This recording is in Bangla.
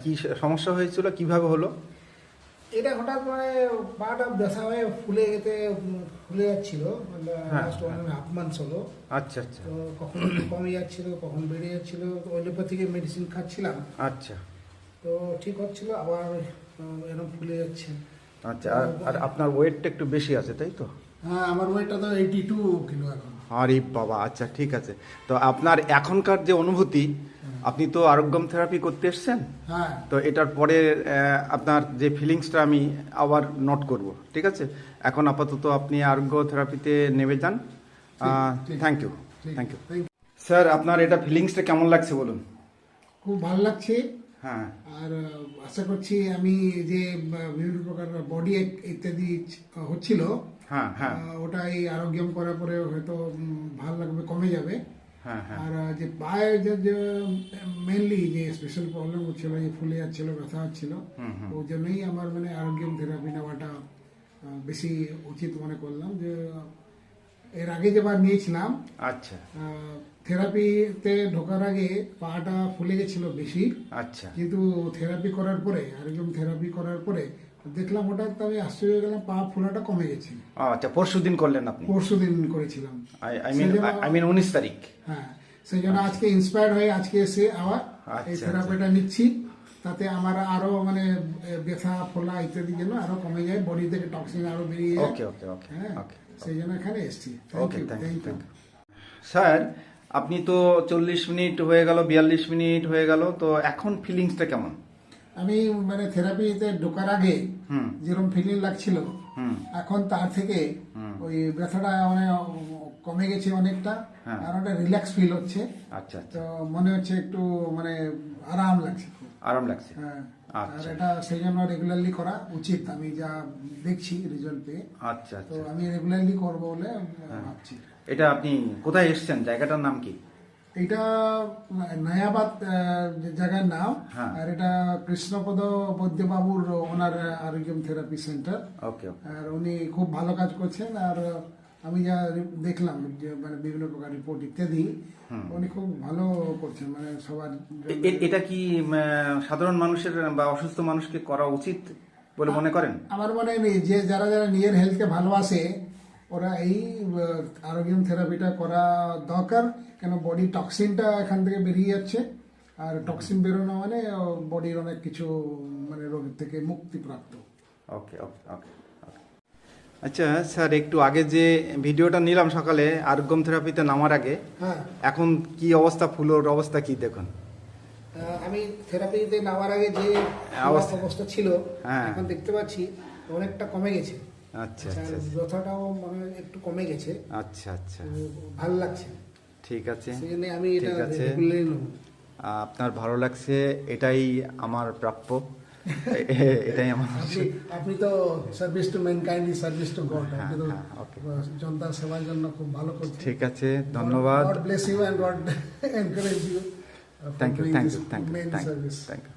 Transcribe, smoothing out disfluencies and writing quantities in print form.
কি সমস্যা হয়েছিল, কিভাবে হলো? এটা হঠাৎ মানে পাটা ব্যথা হয়ে ফুলে যাচ্ছিল। হ্যাঁ, লাস্ট 1.5 months হলো। আচ্ছা আচ্ছা তো কখন একটু কমে যাচ্ছিল, কখন বেড়ে যাচ্ছিল। তো ওলিওপ্যাথিক মেডিসিন খাচ্ছিলাম, আচ্ছা তো ঠিক হচ্ছিল, আবার এরকম ফুলে যাচ্ছে। আচ্ছা। আর আপনার ওয়েটটা একটু বেশি আছে, তাই তো? হ্যাঁ, আমার ওয়েটটা তো 82 কিলো এখন। আরে বাবা, আচ্ছা ঠিক আছে। তো আপনার এখনকার যে অনুভূতি, আপনি তো আরোগ্যম থেরাপি করতে এসেছেন, হ্যাঁ, তো এটার পরে আপনার যে ফিলিংসটা আমি আবার নোট করব, ঠিক আছে? এখন আপাতত আপনি আরোগ্য থেরাপিতে নেমে যান। ঠিক। থ্যাংক ইউ, ঠিক, thank you. thank you। Sir, আপনার এটা ফিলিংসটা কেমন লাগছে বলুন? খুব ভালো লাগছে। হ্যাঁ আর আশা করছি আমি যে বিভিন্ন প্রকার বডি ইত্যাদি হচ্ছিল, হ্যাঁ হ্যাঁ ওটা এই আরোগ্যম করার পরে হয়তো ভালো লাগবে, কমে যাবে। হ্যাঁ হ্যাঁ আর যে পায়ে যে মেনলি যে স্পেশাল প্রবলেম হচ্ছিল, যে ফুলে যাচ্ছিল, ব্যথা হচ্ছিল, ওই জন্যই আমার মানে আরোগ্যম থেরাপি নেওয়াটা বেশি উচিত মনে করলাম। যে এর আগে যেবার নিয়েছিলাম আচ্ছা থেরাপিতে ঢোকার আগে পাটা ফুলে গেছিল বেশি, আচ্ছা কিন্তু থেরাপি করার পরে, আরোগ্যম থেরাপি করার পরে দেখলাম হঠাৎ আমি আশ্চর্য হয়ে গেলাম, পা ফোলাটা কমে গেছে। আচ্ছা, পরশুদিন করলেন আপনি? পরশুদিন করেছিলাম। আই মিন 19 তারিখ। হ্যাঁ, সেই জন্য আজকে ইন্সপায়ার্ড হয়ে আজকে এসে আবার এই আচ্ছা, থেরাপিটা নিচ্ছি, তাতে আমার আরো মানে ব্যথা ফোলা ইত্যাদি যেন আরো কমে যায়, বডি থেকে টক্সিন আরো বেরিয়ে যায়। ওকে ওকে ওকে হ্যাঁ, ওকে সেই জন্য এখানে এসেছি। ওকে, থ্যাংক ইউ। স্যার, আপনি তো 40 মিনিট হয়ে গেল, 42 মিনিট হয়ে গেল, তো এখন ফিলিংসটা কেমন? আমি মানে থেরাপিতে ঢোকার আগে যেরকম ফিলিং লাগছিল, এখন তার থেকে ওই ব্যথাটা মানে কমে গেছে অনেকটা, আর ওটা রিল্যাক্স ফিল হচ্ছে। আচ্ছা আচ্ছা, তো মনে হচ্ছে একটু মানে আরাম লাগছে খুব। আরাম লাগছে। হ্যাঁ, আর আচ্ছা এটা সেই জন্য রেগুলারলি করা উচিত, আমি যা দেখছি রেজাল্ট পেয়ে। আচ্ছা তো আচ্ছা। আমি রেগুলারলি করবো বলে ভাবছি। এটা আপনি কোথায় এসেছেন, জায়গাটার নাম কি? এটা নয়াবাদ জায়গার নাম। হ্যাঁ। আর এটা কৃষ্ণপদ বৈদ্যবাবুর ওনার আরোগ্যম থেরাপি সেন্টার। ওকে ওকে। আর উনি খুব ভালো কাজ করছেন। আর আমি যা দেখলাম যে মানে বিভিন্ন প্রকার রিপোর্ট ইত্যাদি, উনি খুব ভালো করছেন, মানে সবার। এটা কি সাধারণ মানুষের বা অসুস্থ মানুষকে করা উচিত বলে মনে করেন? আমার মনে নেই যে যারা যারা নিজের হেলথকে ভালোবাসে, ওরা এই আরোগ্যম থেরাপিটা করা দরকার। কেন, বডি টক্সিনটা এখান থেকে বেরিয়ে যাচ্ছে, আর টক্সিন বেরোনো মানে বডির অনেক কিছু মানে রোগের থেকে মুক্তিপ্রাপ্ত। ওকে ওকে ওকে ওকে। আচ্ছা স্যার, একটু আগে যে ভিডিওটা নিলাম সকালে আরোগ্যম থেরাপিতে নামার আগে, হ্যাঁ, এখন কি অবস্থা, ফুলোর অবস্থা কি দেখুন? আমি থেরাপিতে নেওয়ার আগে যে অবস্থা ছিল, হ্যাঁ। এখন দেখতে পাচ্ছি অনেকটা কমে গেছে। আচ্ছা আচ্ছা ব্যথাটাও মানে একটু কমে গেছে। আচ্ছা আচ্ছা, ভালো লাগছে। ঠিক আছে, সেই জন্য আমি এটা ঠিক আছে। রেগুলারলি নেব। আপনার ভালো লাগছে, এটাই আমার প্রাপ্য। এটাই আমার। আপনি তো service to mankind is service to god. আপনি তো হ্যাঁ, ওকে। জনতার সেবার জন্য খুব ভালো করছেন। ঠিক আছে, ধন্যবাদ। God bless you and God encourage you. Thank you, thank you, thank you, men thank you, service. Thank you.